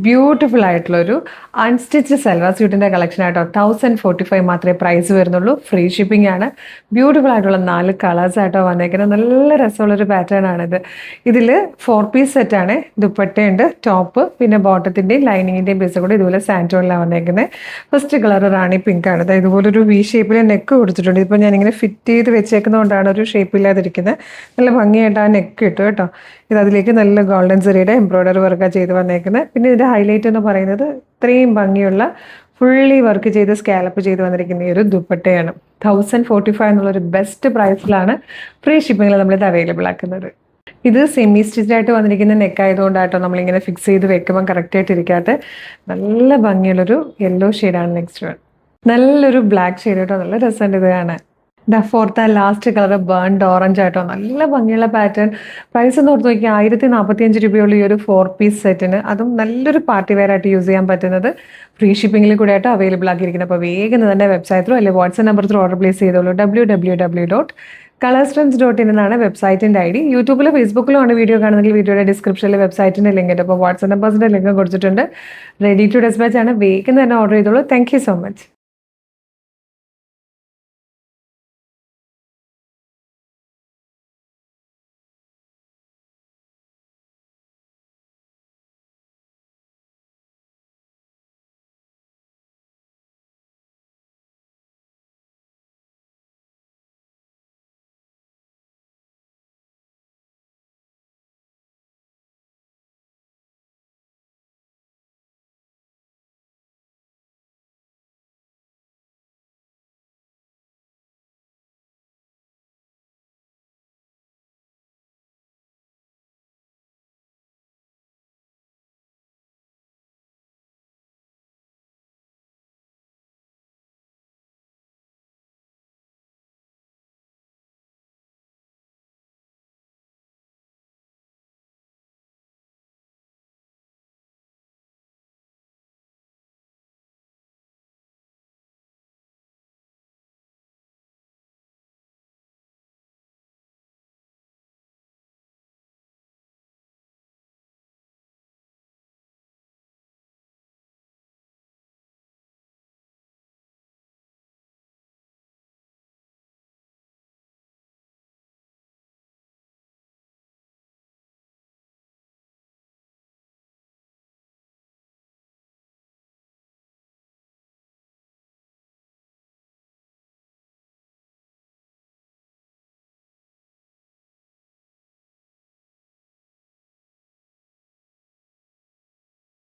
Beautiful ആയിട്ടുള്ളൊരു unstitch salwar സ്യൂട്ടിൻ്റെ collection ആയിട്ടോ. 1045 മാത്രമേ പ്രൈസ് വരുന്നുള്ളൂ. ഫ്രീ ഷിപ്പിംഗ് ആണ്. ബ്യൂട്ടിഫുൾ ആയിട്ടുള്ള 4 കളേഴ്സ് ആയിട്ടോ വന്നേക്കുന്നത്. നല്ല രസമുള്ളൊരു പാറ്റേൺ ആണിത്. ഇതിൽ 4 പീസ് സെറ്റാണ്. ദുപ്പട്ടയുണ്ട്, ടോപ്പ്, പിന്നെ ബോട്ടത്തിൻ്റെയും ലൈനിങ്ങിൻ്റെയും പീസ് കൂടെ ഇതുപോലെ സാൻറ്റോണിലാണ് വന്നേക്കുന്നത്. ഫസ്റ്റ് കളർ റാണി പിങ്ക് ആണ്. ഇതുപോലൊരു വി ഷേപ്പിൽ നെക്ക് കൊടുത്തിട്ടുണ്ട്. ഇപ്പോൾ ഞാനിങ്ങനെ ഫിറ്റ് ചെയ്ത് വെച്ചേക്കുന്നതുകൊണ്ടാണ് ഒരു ഷേപ്പില്ലാതിരിക്കുന്നത്. നല്ല ഭംഗിയായിട്ട് ആ നെക്ക് കിട്ടും കേട്ടോ. ഇത് അതിലേക്ക് നല്ല ഗോൾഡൻ സെറിയുടെ എംബ്രോയ്ഡറി വർക്കാണ് ചെയ്ത് വന്നേക്കുന്നത്. പിന്നെ ഇതിൻ്റെ ഹൈലൈറ്റ് എന്ന് പറയുന്നത് ഇത്രയും ഭംഗിയുള്ള ഫുള്ളി വർക്ക് ചെയ്ത് സ്കാലപ്പ് ചെയ്ത് വന്നിരിക്കുന്ന ഈ ഒരു ദുപ്പട്ടയാണ്. 1045 എന്നുള്ളൊരു ബെസ്റ്റ് പ്രൈസിലാണ് ഫ്രീ ഷിപ്പിങ്ങിൽ നമ്മളിത് അവൈലബിൾ ആക്കുന്നത്. ഇത് സെമി സ്റ്റിച്ച് ആയിട്ട് വന്നിരിക്കുന്ന നെക്ക് ആയതുകൊണ്ടാട്ടോ നമ്മളിങ്ങനെ ഫിക്സ് ചെയ്ത് വെക്കുമ്പോൾ കറക്റ്റായിട്ട് ഇരിക്കാത്ത നല്ല ഭംഗിയുള്ളൊരു യെല്ലോ ഷെയ്ഡാണ് നെക്സ്റ്റ് വൺ. നല്ലൊരു ബ്ലാക്ക് ഷെയ്ഡ് കേട്ടോ. നല്ല രസമുണ്ട് ഇത് കാണാൻ. Fourth and last colour burnt orange ആയിട്ടോ. നല്ല ഭംഗിയുള്ള പാറ്റേൺ. പ്രൈസ് എന്ന് ഓർത്ത് നോക്കിയാൽ 1045 രൂപയുള്ള ഈ ഒരു 4 പീസ് സെറ്റിന്, അതും നല്ലൊരു പാർട്ടി വെയർ ആയിട്ട് യൂസ് ചെയ്യാൻ പറ്റുന്നത് ഫ്രീ ഷിപ്പിംഗിൽ കൂടെ ആയിട്ട് അവൈലബിൾ ആക്കിയിരിക്കുന്നത്. അപ്പോൾ വേഗം തന്നെ വെബ്സൈറ്റിലോ അല്ലെങ്കിൽ WhatsApp number through order place ചെയ്തോളൂ. www.colorstrends.in എന്നാണ് വെബ്സൈറ്റിൻ്റെ ID. യൂട്യൂബിലോ ഫേസ്ബുക്കിലോ ആണ് വീഡിയോ കാണുന്നെങ്കിൽ വീഡിയോയുടെ ഡിസ്ക്രിപ്ഷനിൽ വെബ്സൈറ്റിൻ്റെ ലിങ്ക് ഉണ്ട്. അപ്പോൾ വാട്സ്ആപ്പ് നമ്പേഴ്സിൻ്റെ ലിങ്ക് കൊടുത്തിട്ടുണ്ട്. റെഡി ടു ഡെസ്പാച്ച് ആണ്. വേഗം തന്നെ ഓർഡർ ചെയ്തോളൂ. Thank you so much.